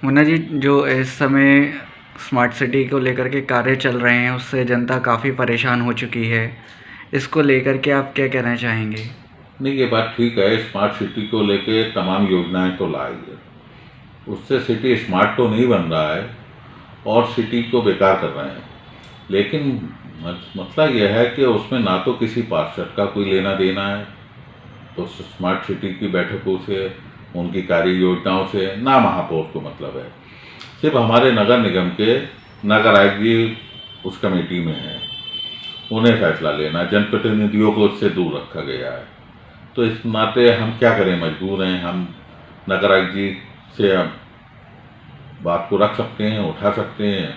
मुन्ना जी, जो इस समय स्मार्ट सिटी को लेकर के कार्य चल रहे हैं उससे जनता काफ़ी परेशान हो चुकी है। इसको लेकर के आप क्या कहना चाहेंगे? नहीं, ये बात ठीक है। स्मार्ट सिटी को लेके तमाम योजनाएं तो लाई है, उससे सिटी स्मार्ट तो नहीं बन रहा है और सिटी को बेकार कर रहे हैं। लेकिन मसला यह है कि उसमें ना तो किसी पार्षद का कोई लेना देना है तो स्मार्ट सिटी की बैठकों से, उनकी कार्य योजनाओं से, ना महापौर को मतलब है। सिर्फ हमारे नगर निगम के नगर आयुक्त जी उस कमेटी में हैं, उन्हें फैसला लेना, जनप्रतिनिधियों को उससे दूर रखा गया है। तो इस नाते हम क्या करें, मजबूर हैं। हम नगर आयुक्त जी से हम बात को रख सकते हैं, उठा सकते हैं,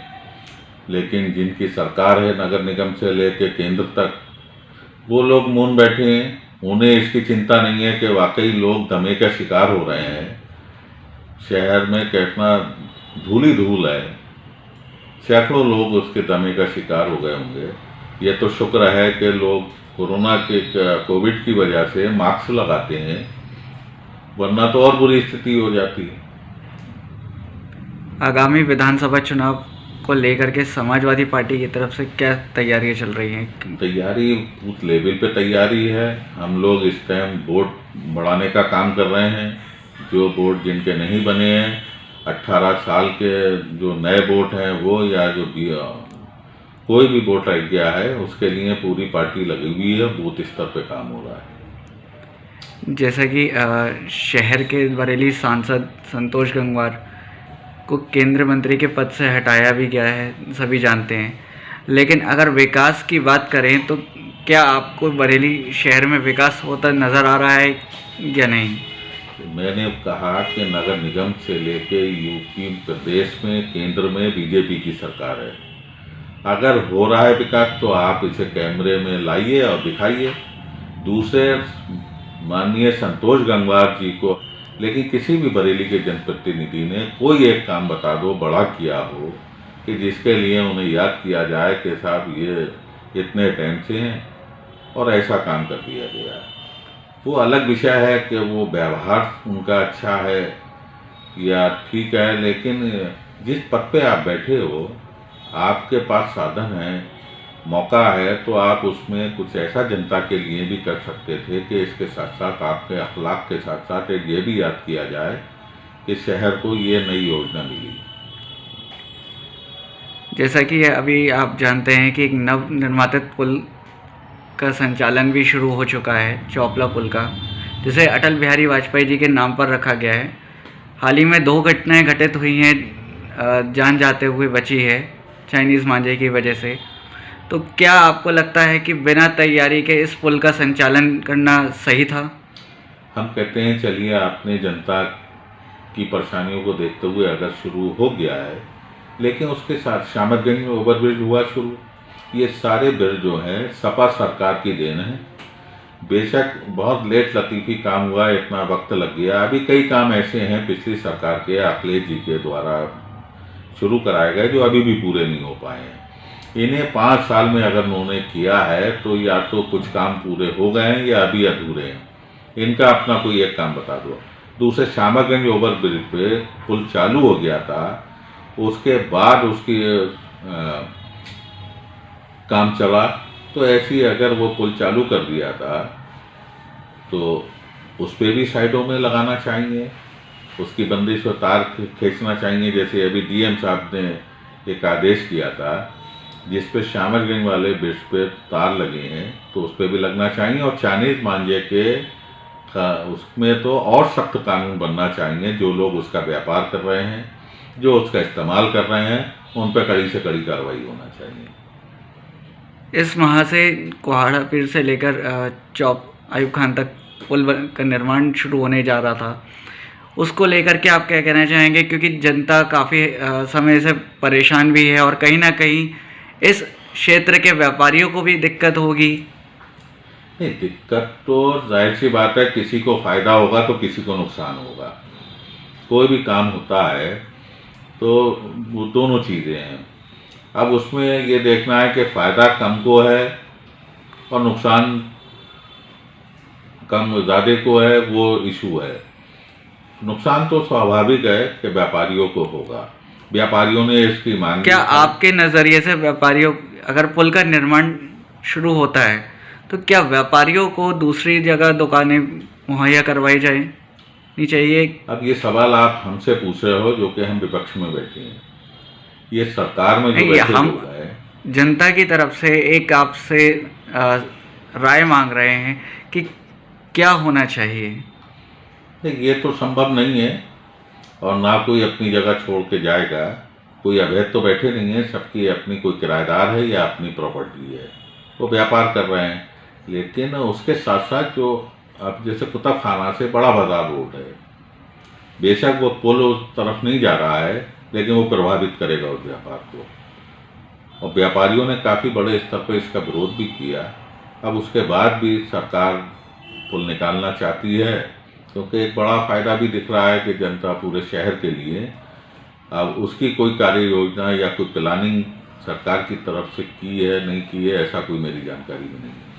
लेकिन जिनकी सरकार है नगर निगम से लेकर केंद्र तक, वो लोग मौन बैठे हैं। उन्हें इसकी चिंता नहीं है कि वाकई लोग दमे का शिकार हो रहे हैं। शहर में कितना धूल ही धूल है, सैकड़ों लोग उसके दमे का शिकार हो गए होंगे। ये तो शुक्र है कि लोग कोविड की वजह से मास्क लगाते हैं, वरना तो और बुरी स्थिति हो जाती है। आगामी विधानसभा चुनाव को लेकर के समाजवादी पार्टी की तरफ से क्या तैयारियां चल रही हैं? तैयारी बूथ लेवल पे तैयारी है। हम लोग इस टाइम वोट बढ़ाने का काम कर रहे हैं। जो वोट जिनके नहीं बने हैं, 18 साल के जो नए वोट हैं वो, या जो भी कोई भी वोट रह गया है, उसके लिए पूरी पार्टी लगी हुई है, बूथ स्तर पे काम हो रहा है। जैसा कि शहर के बरेली सांसद संतोष गंगवार को केंद्र मंत्री के पद से हटाया भी गया है, सभी जानते हैं। लेकिन अगर विकास की बात करें तो क्या आपको बरेली शहर में विकास होता नज़र आ रहा है या नहीं? मैंने कहा कि नगर निगम से लेके यूपी प्रदेश में, केंद्र में बीजेपी की सरकार है। अगर हो रहा है विकास तो आप इसे कैमरे में लाइए और दिखाइए। दूसरे, माननीय संतोष गंगवार जी को, लेकिन किसी भी बरेली के जनप्रतिनिधि ने कोई एक काम बता दो बड़ा किया हो कि जिसके लिए उन्हें याद किया जाए कि साहब ये इतने टाइम से हैं और ऐसा काम कर दिया गया है। वो अलग विषय है कि वो व्यवहार उनका अच्छा है या ठीक है, लेकिन जिस पद पे आप बैठे हो, आपके पास साधन है, मौका है, तो आप उसमें कुछ ऐसा जनता के लिए भी कर सकते थे कि इसके साथ साथ आपके अखलाक के साथ साथ एक ये भी याद किया जाए कि शहर को ये नई योजना मिली। जैसा कि अभी आप जानते हैं कि एक नव निर्मित पुल का संचालन भी शुरू हो चुका है, चौपला पुल का, जिसे अटल बिहारी वाजपेयी जी के नाम पर रखा गया है। हाल ही में 2 घटनाएं घटित हुई हैं, जान जाते हुए बची है चाइनीज़ मांझे की वजह से। तो क्या आपको लगता है कि बिना तैयारी के इस पुल का संचालन करना सही था? हम कहते हैं चलिए, आपने जनता की परेशानियों को देखते हुए अगर शुरू हो गया है, लेकिन उसके साथ शामतगंज में ओवरब्रिज हुआ शुरू। ये सारे ब्रिज जो हैं सपा सरकार की देन है। बेशक बहुत लेट लतीफ़ी काम हुआ, इतना वक्त लग गया। अभी कई काम ऐसे हैं पिछली सरकार के अखिलेश जी के द्वारा शुरू कराए गए जो अभी भी पूरे नहीं हो पाए हैं। इन्हें 5 साल में अगर उन्होंने किया है तो या तो कुछ काम पूरे हो गए हैं या अभी अधूरे हैं। इनका अपना कोई एक काम बता दो। दूसरे, शामागंज ओवरब्रिज पे पुल चालू हो गया था, उसके बाद उसकी काम चला, तो ऐसी अगर वो पुल चालू कर दिया था तो उस पर भी साइडों में लगाना चाहिए, उसकी बंदिश और तार खींचना चाहिए। जैसे अभी डीएम साहब ने एक आदेश किया था जिस पे शामलगंज वाले ब्रिज पे तार लगे हैं, तो उस पर भी लगना चाहिए। और चाइनीज मांझे के उसमें तो और सख्त कानून बनना चाहिए। जो लोग उसका व्यापार कर रहे हैं, जो उसका इस्तेमाल कर रहे हैं, उन पर कड़ी से कड़ी कार्रवाई होना चाहिए। इस माह से कोहाड़ा पीर से लेकर चौप आयुब खान तक पुल का निर्माण शुरू होने जा रहा था, उसको लेकर के आप क्या कहना चाहेंगे? क्योंकि जनता काफ़ी समय से परेशान भी है और कहीं ना कहीं इस क्षेत्र के व्यापारियों को भी दिक्कत होगी। नहीं, दिक्कत तो जाहिर सी बात है, किसी को फ़ायदा होगा तो किसी को नुकसान होगा। कोई भी काम होता है तो वो दोनों चीज़ें हैं। अब उसमें ये देखना है कि फ़ायदा कम को है और नुकसान कम ज़्यादा को है, वो इशू है। नुकसान तो स्वाभाविक है कि व्यापारियों को होगा। व्यापारियों ने इसकी मांग क्या की। आपके नज़रिए से व्यापारियों, अगर पुल का निर्माण शुरू होता है तो क्या व्यापारियों को दूसरी जगह दुकानें मुहैया करवाई जाए नहीं चाहिए? अब ये सवाल आप हमसे पूछ रहे हो जो कि हम विपक्ष में बैठे हैं। ये सरकार में जो नहीं, बैठे हम लोग हैं, जनता की तरफ से एक आपसे राय मांग रहे हैं कि क्या होना चाहिए। ये तो संभव नहीं है और ना कोई अपनी जगह छोड़ के जाएगा। कोई अवैध तो बैठे नहीं है, सबकी अपनी कोई किराएदार है या अपनी प्रॉपर्टी है, वो व्यापार कर रहे हैं। लेकिन उसके साथ साथ जो अब जैसे कुतुब खाना से बड़ा बाजार रोड है, बेशक वो पुल उस तरफ नहीं जा रहा है लेकिन वो प्रभावित करेगा उस व्यापार को, और व्यापारियों ने काफ़ी बड़े स्तर पर इसका विरोध भी किया। अब उसके बाद भी सरकार पुल निकालना चाहती है क्योंकि एक बड़ा फ़ायदा भी दिख रहा है कि जनता पूरे शहर के लिए। अब उसकी कोई कार्य योजना या कोई प्लानिंग सरकार की तरफ से की है नहीं की है, ऐसा कोई मेरी जानकारी में नहीं है।